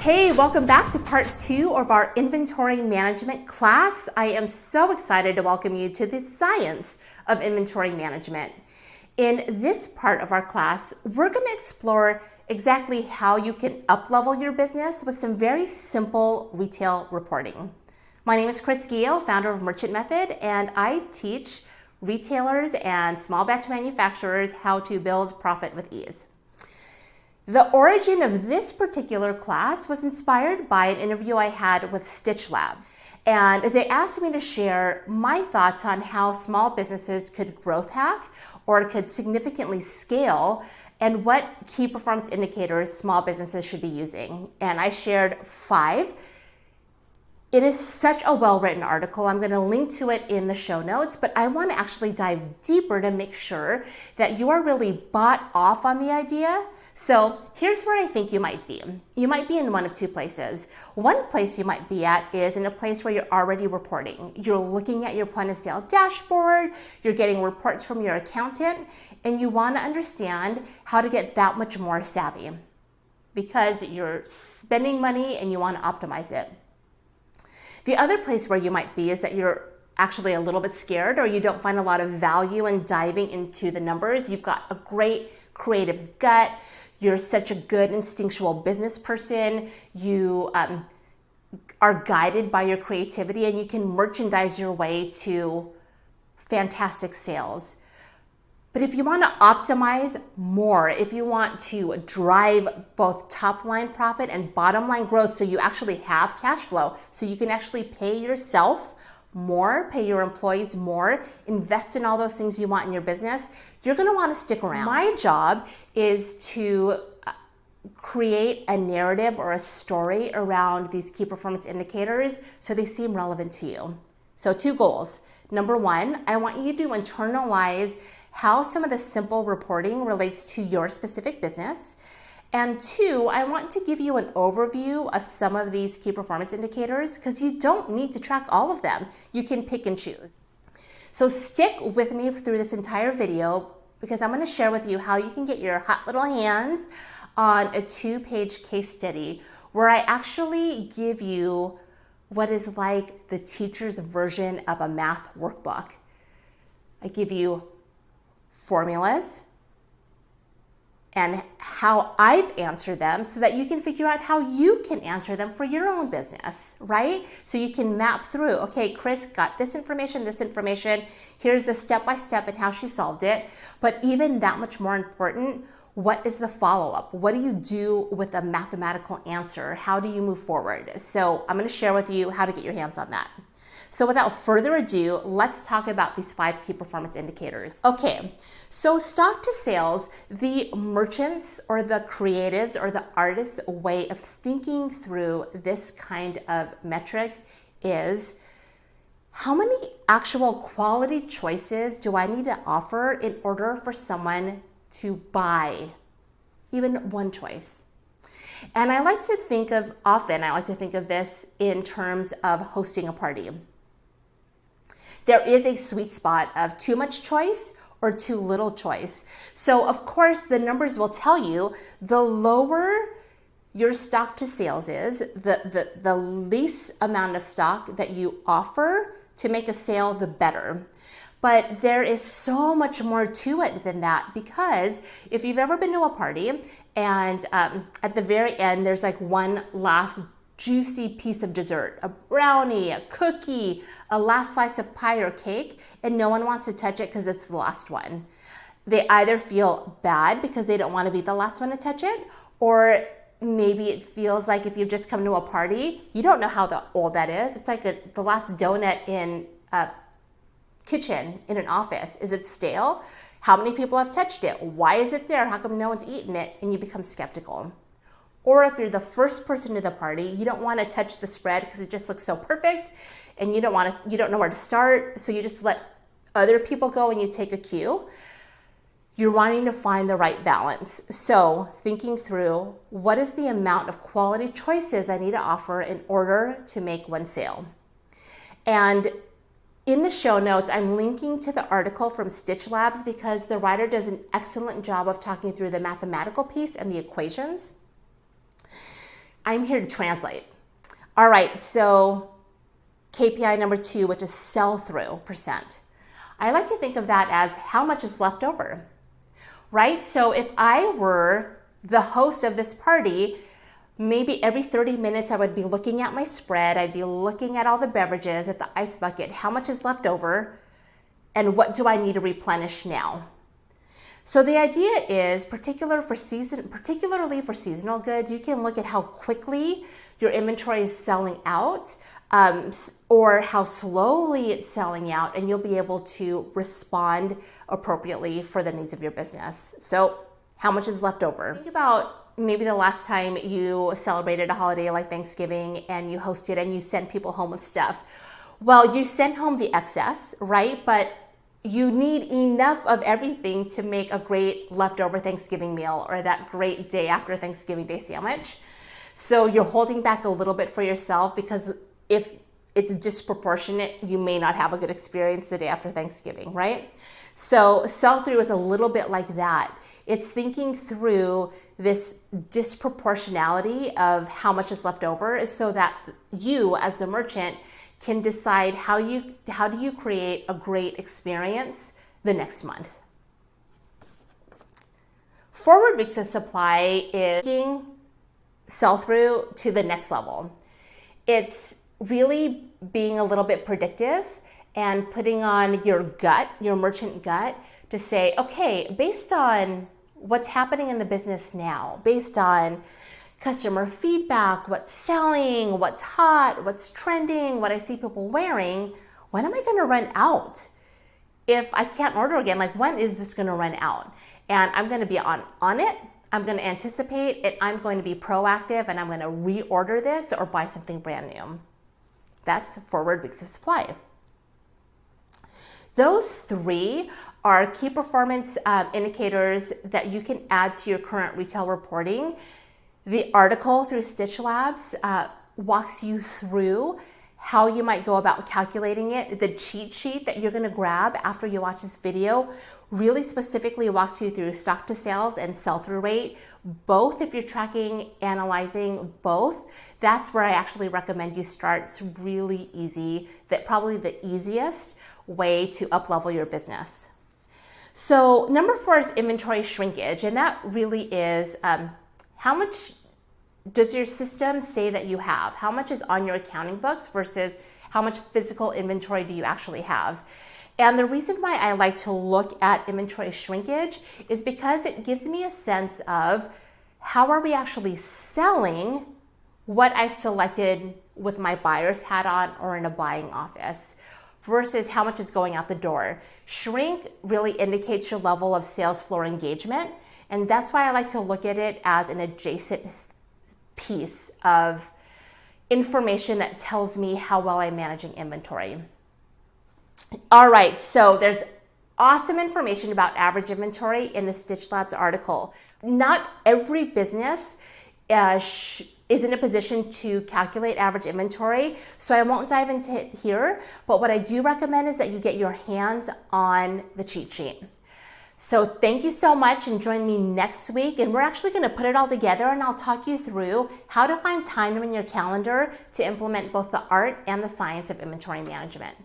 Hey, welcome back to part 2 of our inventory management class. I am so excited to welcome you to the science of inventory management. In this part of our class, we're going to explore exactly how you can up-level your business with some very simple retail reporting. My name is Chris Guillo, founder of Merchant Method, and I teach retailers and small batch manufacturers how to build profit with ease. The origin of this particular class was inspired by an interview I had with Stitch Labs. And they asked me to share my thoughts on how small businesses could growth hack or could significantly scale and what key performance indicators small businesses should be using. And I shared 5. It is such a well-written article. I'm going to link to it in the show notes, but I want to actually dive deeper to make sure that you are really bought off on the idea. So here's where I think you might be. You might be in one of 2 places. One place you might be at is in a place where you're already reporting. You're looking at your point of sale dashboard, you're getting reports from your accountant, and you want to understand how to get that much more savvy because you're spending money and you want to optimize it. The other place where you might be is that you're actually a little bit scared or you don't find a lot of value in diving into the numbers. You've got a great creative gut. You're such a good instinctual business person. You are guided by your creativity and you can merchandise your way to fantastic sales. But if you want to optimize more, if you want to drive both top line profit and bottom line growth so you actually have cash flow, so you can actually pay yourself more, pay your employees more, invest in all those things you want in your business, you're going to want to stick around. My job is to create a narrative or a story around these key performance indicators so they seem relevant to you. So 2 goals. Number 1, I want you to internalize how some of the simple reporting relates to your specific business. And 2, I want to give you an overview of some of these key performance indicators because you don't need to track all of them. You can pick and choose. So stick with me through this entire video because I'm going to share with you how you can get your hot little hands on a 2-page case study where I actually give you what is like the teacher's version of a math workbook. I give you formulas and how I've answered them so that you can figure out how you can answer them for your own business, right? So you can map through, okay, Chris got this information, here's the step-by-step and how she solved it. But even that much more important, what is the follow-up? What do you do with a mathematical answer? How do you move forward? So I'm going to share with you how to get your hands on that. So without further ado, let's talk about these 5 key performance indicators. Okay, so stock to sales, the merchants or the creatives or the artists' way of thinking through this kind of metric is how many actual quality choices do I need to offer in order for someone to buy even one choice? And I like to think of this in terms of hosting a party. There is a sweet spot of too much choice or too little choice. So of course the numbers will tell you the lower your stock to sales is, the least amount of stock that you offer to make a sale, the better. But there is so much more to it than that because if you've ever been to a party and at the very end there's like one last juicy piece of dessert, a brownie, a cookie, a last slice of pie or cake, and no one wants to touch it because it's the last one. They either feel bad because they don't want to be the last one to touch it, or maybe it feels like if you've just come to a party, you don't know how old that is. It's like the last donut in a kitchen in an office. Is it stale? How many people have touched it? Why is it there? How come no one's eaten it? And you become skeptical. Or if you're the first person to the party, you don't want to touch the spread because it just looks so perfect and you don't know where to start, so you just let other people go and you take a cue. You're wanting to find the right balance. So thinking through what is the amount of quality choices I need to offer in order to make one sale. And in the show notes, I'm linking to the article from Stitch Labs because the writer does an excellent job of talking through the mathematical piece and the equations. I'm here to translate. All right, so KPI number 2, which is sell-through percent. I like to think of that as how much is left over, right? So if I were the host of this party, maybe every 30 minutes I would be looking at my spread, I'd be looking at all the beverages, at the ice bucket, how much is left over, and what do I need to replenish now? So the idea is, particularly for seasonal goods, you can look at how quickly your inventory is selling out, or how slowly it's selling out, and you'll be able to respond appropriately for the needs of your business. So how much is left over? Think about maybe the last time you celebrated a holiday like Thanksgiving and you hosted and you sent people home with stuff. Well, you sent home the excess, right? But you need enough of everything to make a great leftover Thanksgiving meal or that great day after Thanksgiving Day sandwich. So you're holding back a little bit for yourself, because if it's disproportionate, you may not have a good experience the day after Thanksgiving, right? So sell-through is a little bit like that. It's thinking through this disproportionality of how much is left over, so that you as the merchant can decide how do you create a great experience the next month. Forward weeks of supply is taking sell-through to the next level. It's really being a little bit predictive and putting on your gut, your merchant gut, to say, okay, based on what's happening in the business now, based on customer feedback, what's selling, what's hot, what's trending, what I see people wearing, when am I going to run out? If I can't order again, like, when is this going to run out? And I'm going to be on it. I'm going to anticipate it. I'm going to be proactive, and I'm going to reorder this or buy something brand new. That's forward weeks of supply. Those 3 are key performance indicators that you can add to your current retail reporting. The article through Stitch Labs walks you through how you might go about calculating it. The cheat sheet that you're going to grab after you watch this video really specifically walks you through stock to sales and sell-through rate. Both, if you're tracking, analyzing both, that's where I actually recommend you start. It's really easy, probably the easiest way to up-level your business. So number 4 is inventory shrinkage, and that really is how much does your system say that you have? How much is on your accounting books versus how much physical inventory do you actually have? And the reason why I like to look at inventory shrinkage is because it gives me a sense of how are we actually selling what I selected with my buyer's hat on or in a buying office, versus how much is going out the door. Shrink really indicates your level of sales floor engagement, and that's why I like to look at it as an adjacent piece of information that tells me how well I'm managing inventory. All right, so there's awesome information about average inventory in the Stitch Labs article. Not every business is in a position to calculate average inventory, so I won't dive into it here, but what I do recommend is that you get your hands on the cheat sheet. So thank you so much, and join me next week, and we're actually going to put it all together, and I'll talk you through how to find time in your calendar to implement both the art and the science of inventory management.